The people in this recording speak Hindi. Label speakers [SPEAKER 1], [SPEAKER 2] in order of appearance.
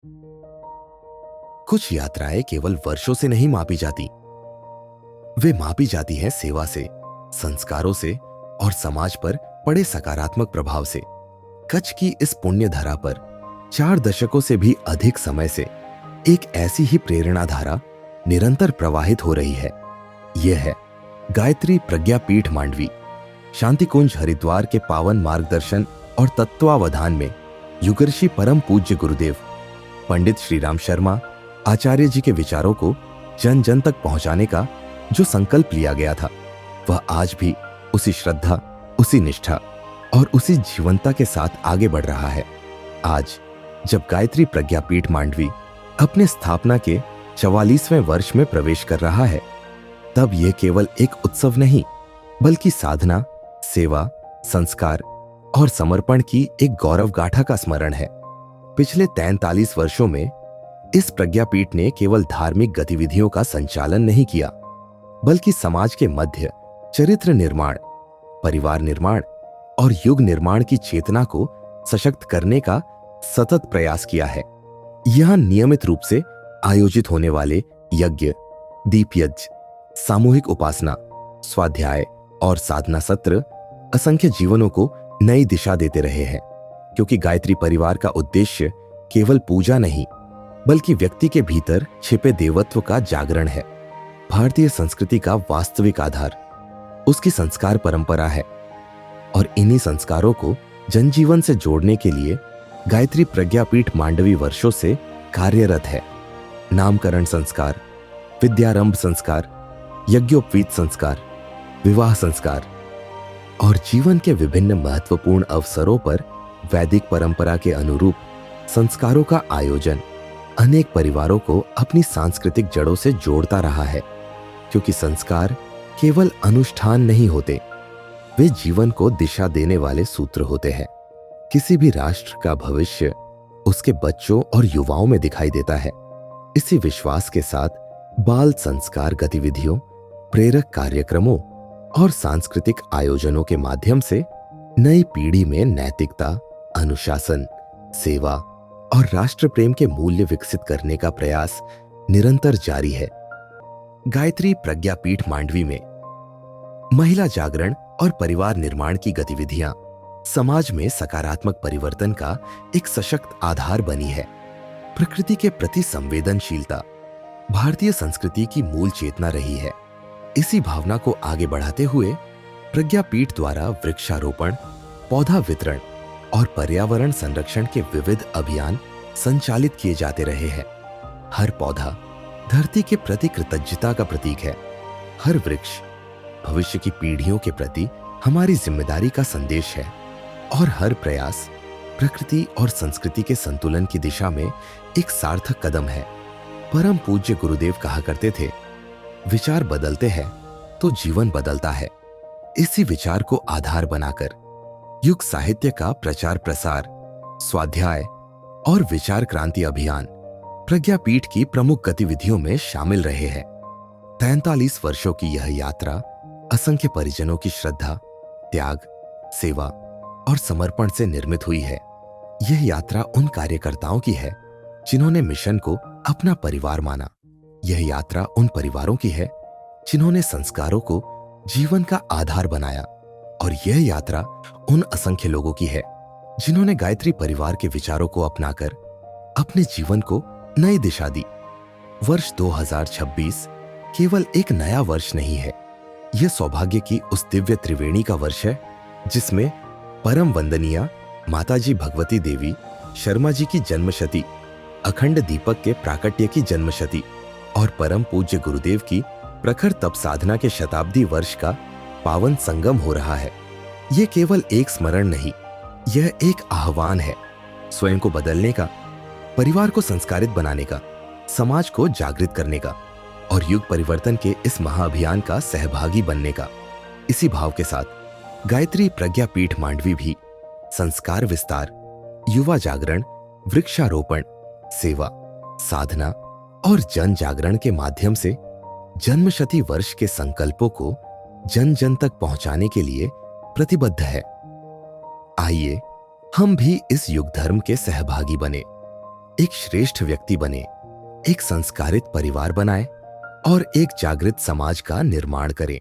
[SPEAKER 1] कुछ यात्राएं केवल वर्षों से नहीं मापी जाती, वे मापी जाती हैं सेवा से, संस्कारों से और समाज पर पड़े सकारात्मक प्रभाव से। कच्छ की इस पुण्य धरा पर 4 दशकों से भी अधिक समय से एक ऐसी ही प्रेरणा धारा निरंतर प्रवाहित हो रही है। यह है गायत्री प्रज्ञापीठ मांडवी। शांतिकुंज हरिद्वार के पावन मार्गदर्शन और तत्वावधान में युगर्षि परम पूज्य गुरुदेव पंडित श्री राम शर्मा आचार्य जी के विचारों को जन जन तक पहुंचाने का जो संकल्प लिया गया था, वह आज भी उसी श्रद्धा, उसी निष्ठा और उसी जीवंतता के साथ आगे बढ़ रहा है। आज जब गायत्री प्रज्ञापीठ मांडवी अपने स्थापना के 44वें वर्ष में प्रवेश कर रहा है, तब यह केवल एक उत्सव नहीं, बल्कि साधना, सेवा, संस्कार और समर्पण की एक गौरव गाथा का स्मरण है। पिछले 43 वर्षों में इस प्रज्ञापीठ ने केवल धार्मिक गतिविधियों का संचालन नहीं किया, बल्कि समाज के मध्य चरित्र निर्माण, परिवार निर्माण और युग निर्माण की चेतना को सशक्त करने का सतत प्रयास किया है। यहां नियमित रूप से आयोजित होने वाले यज्ञ, दीपयज्ञ, सामूहिक उपासना, स्वाध्याय और साधना सत्र असंख्य जीवनों को नई दिशा देते रहे हैं, क्योंकि गायत्री परिवार का उद्देश्य केवल पूजा नहीं, बल्कि व्यक्ति के भीतर छिपे देवत्व का जागरण है। भारतीय संस्कृति का वास्तविक आधार उसकी संस्कार परंपरा है, और इन्हीं संस्कारों को जनजीवन से जोड़ने के लिए गायत्री प्रज्ञापीठ मांडवी वर्षों से कार्यरत है। नामकरण संस्कार, विद्यारंभ संस्कार, यज्ञोपवीत संस्कार, विवाह संस्कार और जीवन के विभिन्न महत्वपूर्ण अवसरों पर वैदिक परंपरा के अनुरूप संस्कारों का आयोजन अनेक परिवारों को अपनी सांस्कृतिक जड़ों से जोड़ता रहा है, क्योंकि संस्कार केवल अनुष्ठान नहीं होते, वे जीवन को दिशा देने वाले सूत्र होते हैं। किसी भी राष्ट्र का भविष्य उसके बच्चों और युवाओं में दिखाई देता है। इसी विश्वास के साथ बाल संस्कार गतिविधियों, प्रेरक कार्यक्रमों और सांस्कृतिक आयोजनों के माध्यम से नई पीढ़ी में नैतिकता, अनुशासन, सेवा और राष्ट्र प्रेम के मूल्य विकसित करने का प्रयास निरंतर जारी है। गायत्री प्रज्ञापीठ मांडवी में महिला जागरण और परिवार निर्माण की गतिविधियां समाज में सकारात्मक परिवर्तन का एक सशक्त आधार बनी है। प्रकृति के प्रति संवेदनशीलता भारतीय संस्कृति की मूल चेतना रही है। इसी भावना को आगे बढ़ाते हुए प्रज्ञापीठ द्वारा वृक्षारोपण, पौधा वितरण और पर्यावरण संरक्षण के विविध अभियान संचालित किए जाते रहे हैं। हर पौधा धरती के प्रति कृतज्ञता का प्रतीक है। हर वृक्ष भविष्य की पीढ़ियों के प्रति हमारी जिम्मेदारी का संदेश है, और हर प्रयास प्रकृति और संस्कृति के संतुलन की दिशा में एक सार्थक कदम है। परम पूज्य गुरुदेव कहा करते थे, विचार बदलते हैं तो जीवन बदलता है। इसी विचार को आधार बनाकर युग साहित्य का प्रचार प्रसार, स्वाध्याय और विचार क्रांति अभियान प्रज्ञापीठ की प्रमुख गतिविधियों में शामिल रहे हैं। 43 वर्षों की यह यात्रा असंख्य परिजनों की श्रद्धा, त्याग, सेवा और समर्पण से निर्मित हुई है। यह यात्रा उन कार्यकर्ताओं की है जिन्होंने मिशन को अपना परिवार माना। यह यात्रा उन परिवारों की है जिन्होंने संस्कारों को जीवन का आधार बनाया, और यह यात्रा उन असंख्य लोगों की है जिन्होंने गायत्री परिवार के विचारों को अपनाकर अपने जीवन को नई दिशा दी। वर्ष 2026 केवल एक नया वर्ष नहीं है, यह सौभाग्य की उस दिव्य त्रिवेणी का वर्ष है जिसमें परम वंदनीय माताजी भगवती देवी शर्मा जी की जन्मशती, अखंड दीपक के प्राकट्य की जन्मशती और परम पूज्य गुरुदेव की प्रखर तप साधना के शताब्दी वर्ष का पावन संगम हो रहा है। यह केवल एक स्मरण नहीं, यह एक आह्वान है स्वयं को बदलने का, परिवार को संस्कारित बनाने का, समाज को जागृत करने का और युग परिवर्तन के इस महाअभियान का सहभागी बनने का। इसी भाव के साथ गायत्री प्रज्ञापीठ मांडवी भी संस्कार विस्तार, युवा जागरण, वृक्षारोपण, सेवा, साधना और जन जागरण के माध्यम से जन्मशती वर्ष के संकल्पों को जन जन तक पहुंचाने के लिए प्रतिबद्ध है। आइए हम भी इस युग धर्म के सहभागी बने। एक श्रेष्ठ व्यक्ति बने, एक संस्कारित परिवार बनाए और एक जागृत समाज का निर्माण करें।